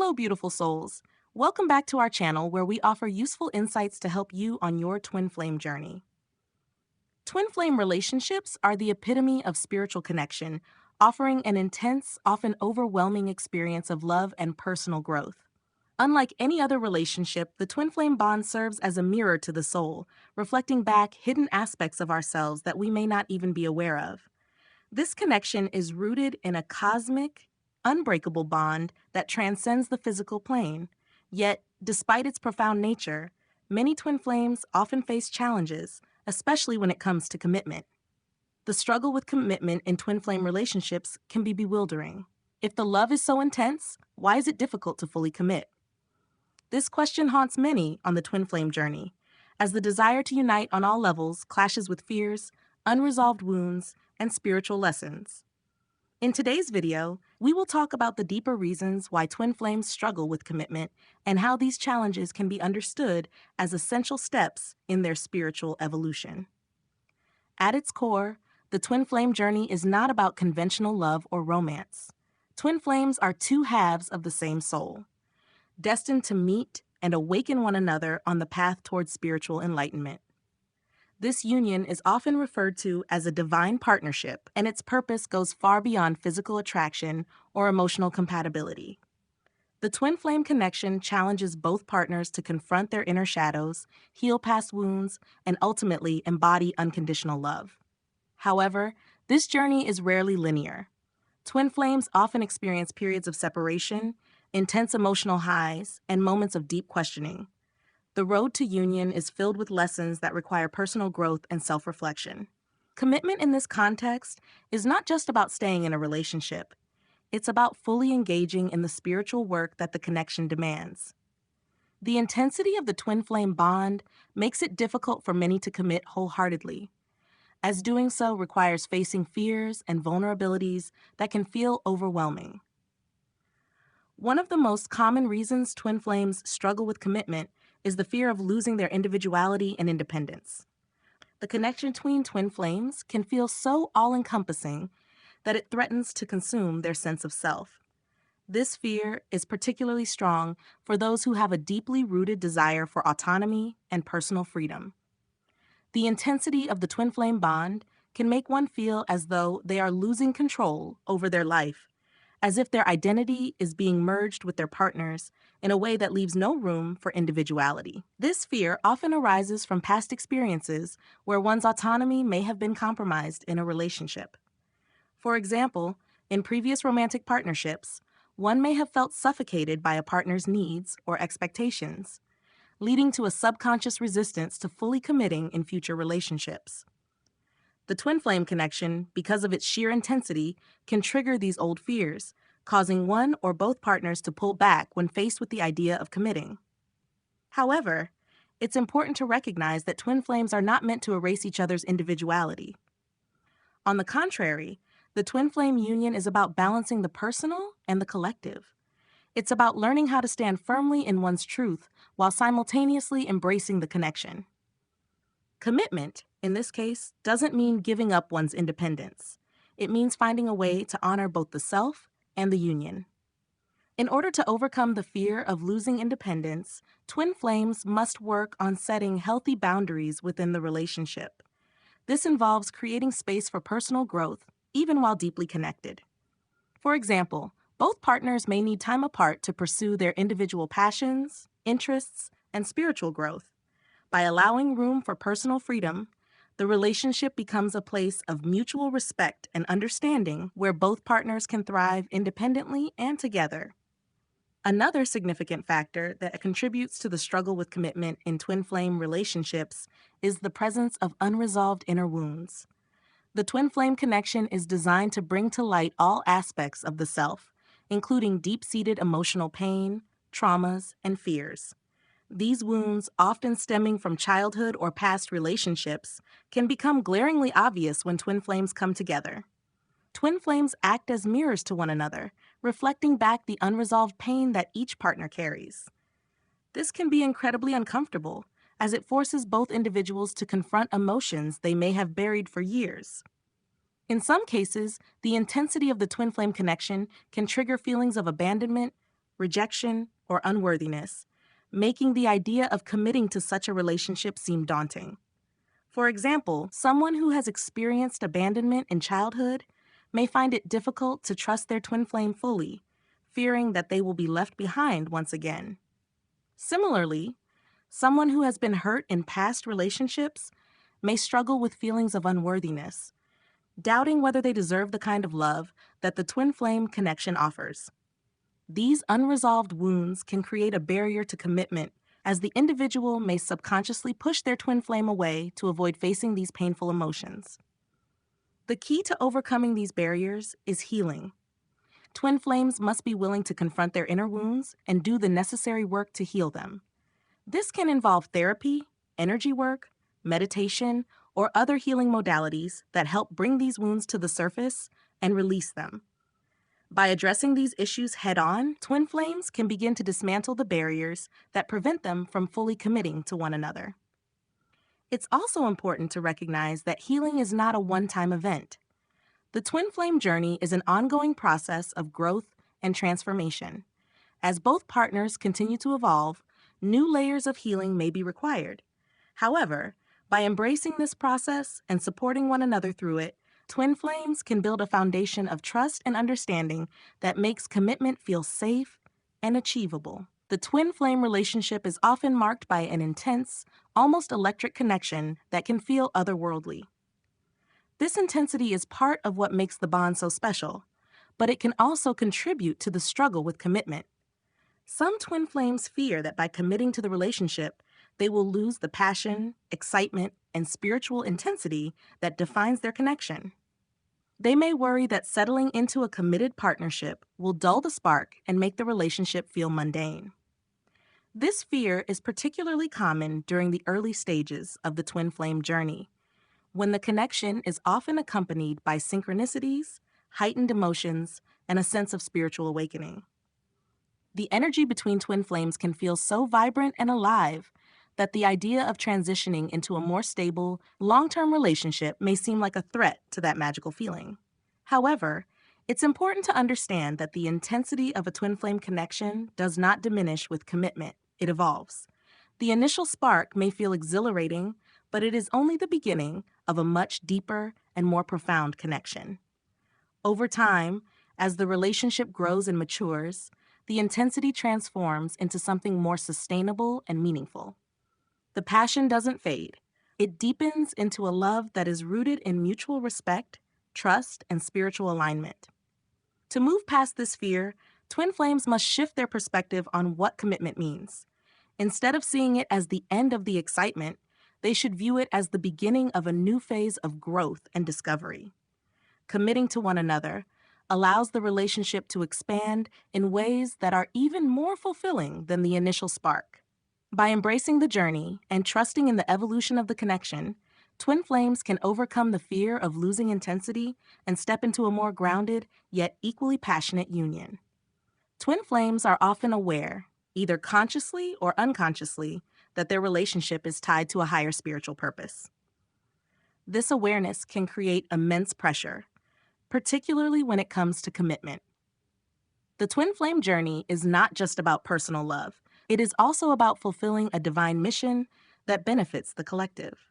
Hello, beautiful souls. Welcome back to our channel where we offer useful insights to help you on your twin flame journey. Twin flame relationships are the epitome of spiritual connection, offering an intense, often overwhelming experience of love and personal growth. Unlike any other relationship, the twin flame bond serves as a mirror to the soul, reflecting back hidden aspects of ourselves that we may not even be aware of. This connection is rooted in a cosmic, unbreakable bond that transcends the physical plane. Yet, despite its profound nature, many twin flames often face challenges, especially when it comes to commitment. The struggle with commitment in twin flame relationships can be bewildering. If the love is so intense, why is it difficult to fully commit? This question haunts many on the twin flame journey, as the desire to unite on all levels clashes with fears, unresolved wounds, and spiritual lessons. In today's video, we will talk about the deeper reasons why twin flames struggle with commitment and how these challenges can be understood as essential steps in their spiritual evolution. At its core, the twin flame journey is not about conventional love or romance. Twin flames are two halves of the same soul, destined to meet and awaken one another on the path towards spiritual enlightenment. This union is often referred to as a divine partnership, and its purpose goes far beyond physical attraction or emotional compatibility. The twin flame connection challenges both partners to confront their inner shadows, heal past wounds, and ultimately embody unconditional love. However, this journey is rarely linear. Twin flames often experience periods of separation, intense emotional highs, and moments of deep questioning. The road to union is filled with lessons that require personal growth and self-reflection. Commitment in this context is not just about staying in a relationship. It's about fully engaging in the spiritual work that the connection demands. The intensity of the twin flame bond makes it difficult for many to commit wholeheartedly, as doing so requires facing fears and vulnerabilities that can feel overwhelming. One of the most common reasons twin flames struggle with commitment is the fear of losing their individuality and independence. The connection between twin flames can feel so all-encompassing that it threatens to consume their sense of self. This fear is particularly strong for those who have a deeply rooted desire for autonomy and personal freedom. The intensity of the twin flame bond can make one feel as though they are losing control over their life, as if their identity is being merged with their partners in a way that leaves no room for individuality. This fear often arises from past experiences where one's autonomy may have been compromised in a relationship. For example, in previous romantic partnerships, one may have felt suffocated by a partner's needs or expectations, leading to a subconscious resistance to fully committing in future relationships. The twin flame connection, because of its sheer intensity, can trigger these old fears, causing one or both partners to pull back when faced with the idea of committing. However, it's important to recognize that twin flames are not meant to erase each other's individuality. On the contrary, the twin flame union is about balancing the personal and the collective. It's about learning how to stand firmly in one's truth while simultaneously embracing the connection. Commitment, in this case, doesn't mean giving up one's independence. It means finding a way to honor both the self and the union. In order to overcome the fear of losing independence, twin flames must work on setting healthy boundaries within the relationship. This involves creating space for personal growth, even while deeply connected. For example, both partners may need time apart to pursue their individual passions, interests, and spiritual growth. By allowing room for personal freedom, the relationship becomes a place of mutual respect and understanding where both partners can thrive independently and together. Another significant factor that contributes to the struggle with commitment in twin flame relationships is the presence of unresolved inner wounds. The twin flame connection is designed to bring to light all aspects of the self, including deep-seated emotional pain, traumas, and fears. These wounds, often stemming from childhood or past relationships, can become glaringly obvious when twin flames come together. Twin flames act as mirrors to one another, reflecting back the unresolved pain that each partner carries. This can be incredibly uncomfortable, as it forces both individuals to confront emotions they may have buried for years. In some cases, the intensity of the twin flame connection can trigger feelings of abandonment, rejection, or unworthiness, making the idea of committing to such a relationship seem daunting. For example, someone who has experienced abandonment in childhood may find it difficult to trust their twin flame fully, fearing that they will be left behind once again. Similarly, someone who has been hurt in past relationships may struggle with feelings of unworthiness, doubting whether they deserve the kind of love that the twin flame connection offers. These unresolved wounds can create a barrier to commitment, as the individual may subconsciously push their twin flame away to avoid facing these painful emotions. The key to overcoming these barriers is healing. Twin flames must be willing to confront their inner wounds and do the necessary work to heal them. This can involve therapy, energy work, meditation, or other healing modalities that help bring these wounds to the surface and release them. By addressing these issues head-on, twin flames can begin to dismantle the barriers that prevent them from fully committing to one another. It's also important to recognize that healing is not a one-time event. The twin flame journey is an ongoing process of growth and transformation. As both partners continue to evolve, new layers of healing may be required. However, by embracing this process and supporting one another through it, twin flames can build a foundation of trust and understanding that makes commitment feel safe and achievable. The twin flame relationship is often marked by an intense, almost electric connection that can feel otherworldly. This intensity is part of what makes the bond so special, but it can also contribute to the struggle with commitment. Some twin flames fear that by committing to the relationship, they will lose the passion, excitement, and spiritual intensity that defines their connection. They may worry that settling into a committed partnership will dull the spark and make the relationship feel mundane. This fear is particularly common during the early stages of the twin flame journey, when the connection is often accompanied by synchronicities, heightened emotions, and a sense of spiritual awakening. The energy between twin flames can feel so vibrant and alive that the idea of transitioning into a more stable, long-term relationship may seem like a threat to that magical feeling. However, it's important to understand that the intensity of a twin flame connection does not diminish with commitment. It evolves. The initial spark may feel exhilarating, but it is only the beginning of a much deeper and more profound connection. Over time, as the relationship grows and matures, the intensity transforms into something more sustainable and meaningful. The passion doesn't fade. It deepens into a love that is rooted in mutual respect, trust, and spiritual alignment. To move past this fear, twin flames must shift their perspective on what commitment means. Instead of seeing it as the end of the excitement, they should view it as the beginning of a new phase of growth and discovery. Committing to one another allows the relationship to expand in ways that are even more fulfilling than the initial spark. By embracing the journey and trusting in the evolution of the connection, twin flames can overcome the fear of losing intensity and step into a more grounded, yet equally passionate union. Twin flames are often aware, either consciously or unconsciously, that their relationship is tied to a higher spiritual purpose. This awareness can create immense pressure, particularly when it comes to commitment. The twin flame journey is not just about personal love. It is also about fulfilling a divine mission that benefits the collective.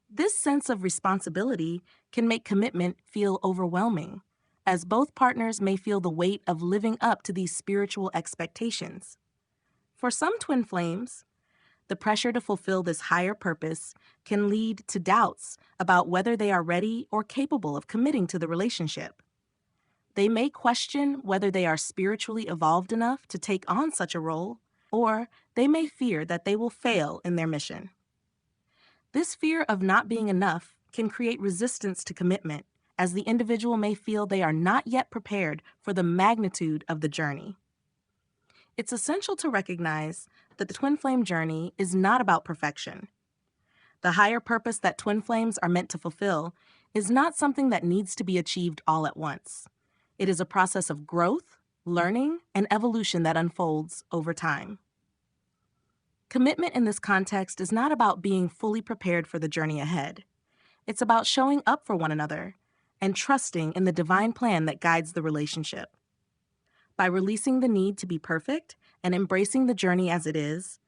This sense of responsibility can make commitment feel overwhelming, as both partners may feel the weight of living up to these spiritual expectations. For some twin flames, the pressure to fulfill this higher purpose can lead to doubts about whether they are ready or capable of committing to the relationship. They may question whether they are spiritually evolved enough to take on such a role, or they may fear that they will fail in their mission. This fear of not being enough can create resistance to commitment, as the individual may feel they are not yet prepared for the magnitude of the journey. It's essential to recognize that the twin flame journey is not about perfection. The higher purpose that twin flames are meant to fulfill is not something that needs to be achieved all at once. It is a process of growth, learning, and evolution that unfolds over time. Commitment in this context is not about being fully prepared for the journey ahead. It's about showing up for one another and trusting in the divine plan that guides the relationship. By releasing the need to be perfect and embracing the journey as it is,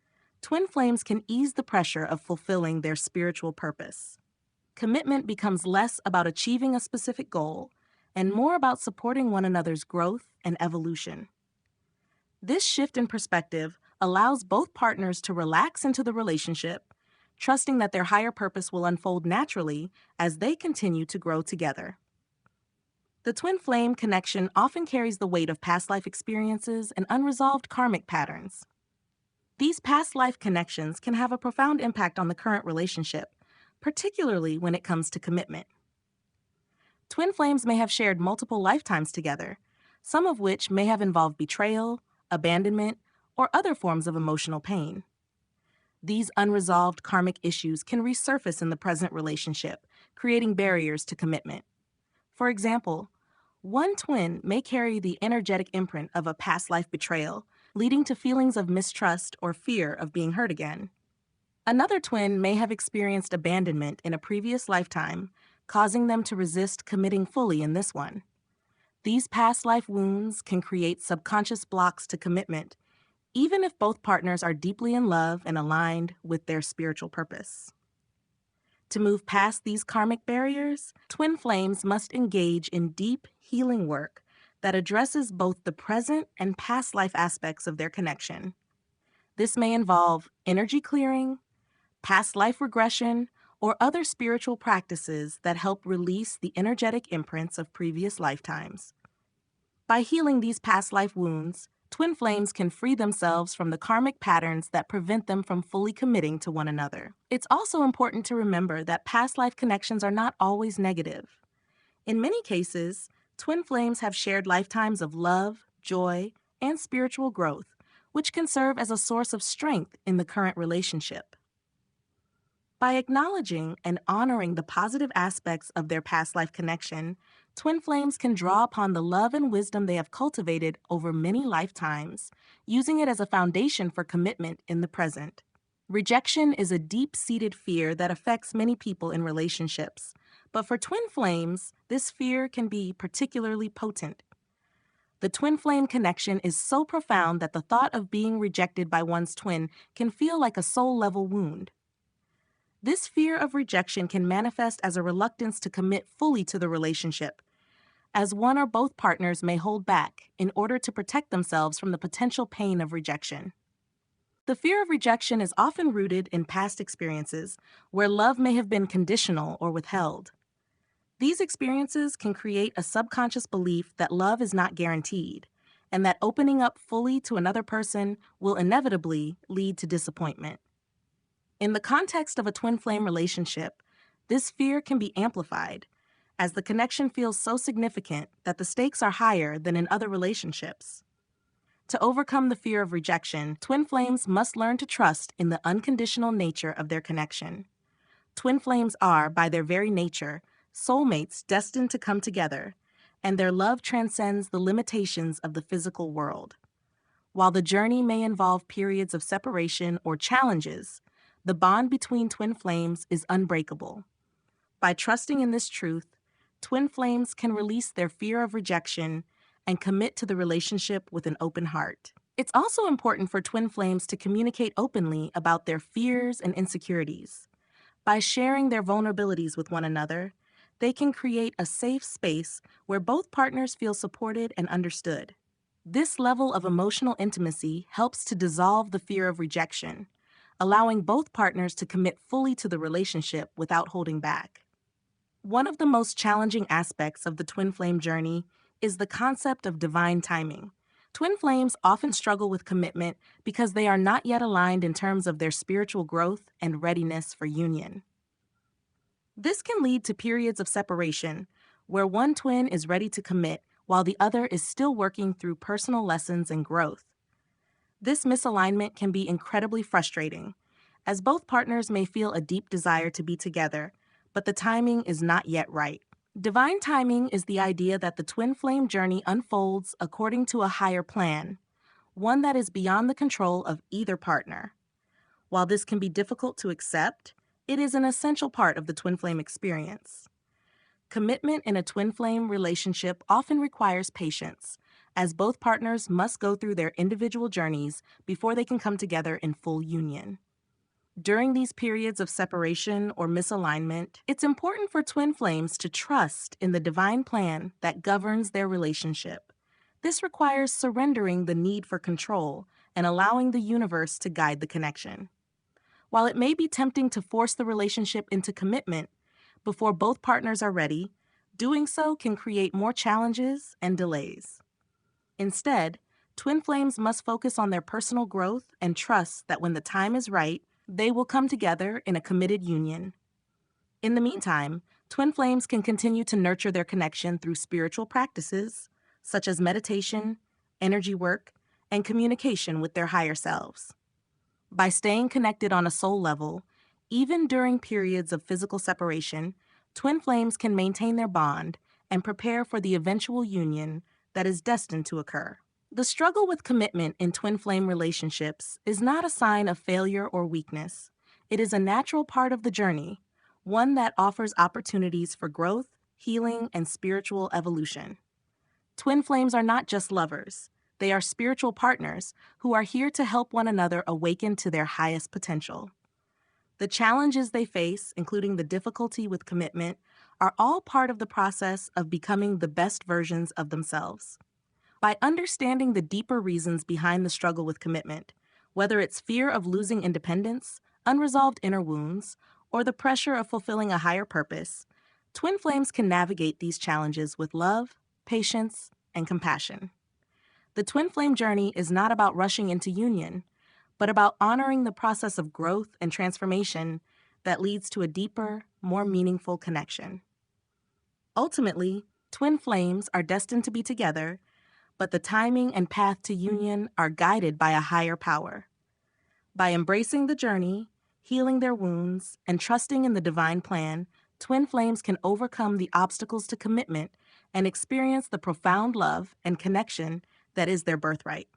twin flames can ease the pressure of fulfilling their spiritual purpose. Commitment becomes less about achieving a specific goal and more about supporting one another's growth and evolution. This shift in perspective allows both partners to relax into the relationship, trusting that their higher purpose will unfold naturally as they continue to grow together. The twin flame connection often carries the weight of past life experiences and unresolved karmic patterns. These past life connections can have a profound impact on the current relationship, particularly when it comes to commitment. Twin flames may have shared multiple lifetimes together, some of which may have involved betrayal, abandonment, or other forms of emotional pain. These unresolved karmic issues can resurface in the present relationship, creating barriers to commitment. For example, one twin may carry the energetic imprint of a past life betrayal, leading to feelings of mistrust or fear of being hurt again. Another twin may have experienced abandonment in a previous lifetime, causing them to resist committing fully in this one. These past life wounds can create subconscious blocks to commitment, even if both partners are deeply in love and aligned with their spiritual purpose. To move past these karmic barriers, twin flames must engage in deep healing work that addresses both the present and past life aspects of their connection. This may involve energy clearing, past life regression, or other spiritual practices that help release the energetic imprints of previous lifetimes. By healing these past life wounds, twin flames can free themselves from the karmic patterns that prevent them from fully committing to one another. It's also important to remember that past life connections are not always negative. In many cases, twin flames have shared lifetimes of love, joy, and spiritual growth, which can serve as a source of strength in the current relationship. By acknowledging and honoring the positive aspects of their past life connection, twin flames can draw upon the love and wisdom they have cultivated over many lifetimes, using it as a foundation for commitment in the present. Rejection is a deep-seated fear that affects many people in relationships, but for twin flames, this fear can be particularly potent. The twin flame connection is so profound that the thought of being rejected by one's twin can feel like a soul-level wound. This fear of rejection can manifest as a reluctance to commit fully to the relationship, as one or both partners may hold back in order to protect themselves from the potential pain of rejection. The fear of rejection is often rooted in past experiences where love may have been conditional or withheld. These experiences can create a subconscious belief that love is not guaranteed, and that opening up fully to another person will inevitably lead to disappointment. In the context of a twin flame relationship, this fear can be amplified, as the connection feels so significant that the stakes are higher than in other relationships. To overcome the fear of rejection, twin flames must learn to trust in the unconditional nature of their connection. Twin flames are, by their very nature, soulmates destined to come together, and their love transcends the limitations of the physical world. While the journey may involve periods of separation or challenges, the bond between twin flames is unbreakable. By trusting in this truth, twin flames can release their fear of rejection and commit to the relationship with an open heart. It's also important for twin flames to communicate openly about their fears and insecurities. By sharing their vulnerabilities with one another, they can create a safe space where both partners feel supported and understood. This level of emotional intimacy helps to dissolve the fear of rejection, allowing both partners to commit fully to the relationship without holding back. One of the most challenging aspects of the twin flame journey is the concept of divine timing. Twin flames often struggle with commitment because they are not yet aligned in terms of their spiritual growth and readiness for union. This can lead to periods of separation, where one twin is ready to commit while the other is still working through personal lessons and growth. This misalignment can be incredibly frustrating, as both partners may feel a deep desire to be together, but the timing is not yet right. Divine timing is the idea that the twin flame journey unfolds according to a higher plan, one that is beyond the control of either partner. While this can be difficult to accept, it is an essential part of the twin flame experience. Commitment in a twin flame relationship often requires patience, as both partners must go through their individual journeys before they can come together in full union. During these periods of separation or misalignment, it's important for twin flames to trust in the divine plan that governs their relationship. This requires surrendering the need for control and allowing the universe to guide the connection. While it may be tempting to force the relationship into commitment before both partners are ready, doing so can create more challenges and delays. Instead, twin flames must focus on their personal growth and trust that when the time is right, they will come together in a committed union. In the meantime, twin flames can continue to nurture their connection through spiritual practices, such as meditation, energy work, and communication with their higher selves. By staying connected on a soul level, even during periods of physical separation, twin flames can maintain their bond and prepare for the eventual union that is destined to occur. The struggle with commitment in twin flame relationships is not a sign of failure or weakness. It is a natural part of the journey, one that offers opportunities for growth, healing, and spiritual evolution. Twin flames are not just lovers. They are spiritual partners who are here to help one another awaken to their highest potential. The challenges they face, including the difficulty with commitment, are all part of the process of becoming the best versions of themselves. By understanding the deeper reasons behind the struggle with commitment, whether it's fear of losing independence, unresolved inner wounds, or the pressure of fulfilling a higher purpose, twin flames can navigate these challenges with love, patience, and compassion. The twin flame journey is not about rushing into union, but about honoring the process of growth and transformation that leads to a deeper, more meaningful connection. Ultimately, twin flames are destined to be together, but the timing and path to union are guided by a higher power. By embracing the journey, healing their wounds, and trusting in the divine plan, twin flames can overcome the obstacles to commitment and experience the profound love and connection that is their birthright.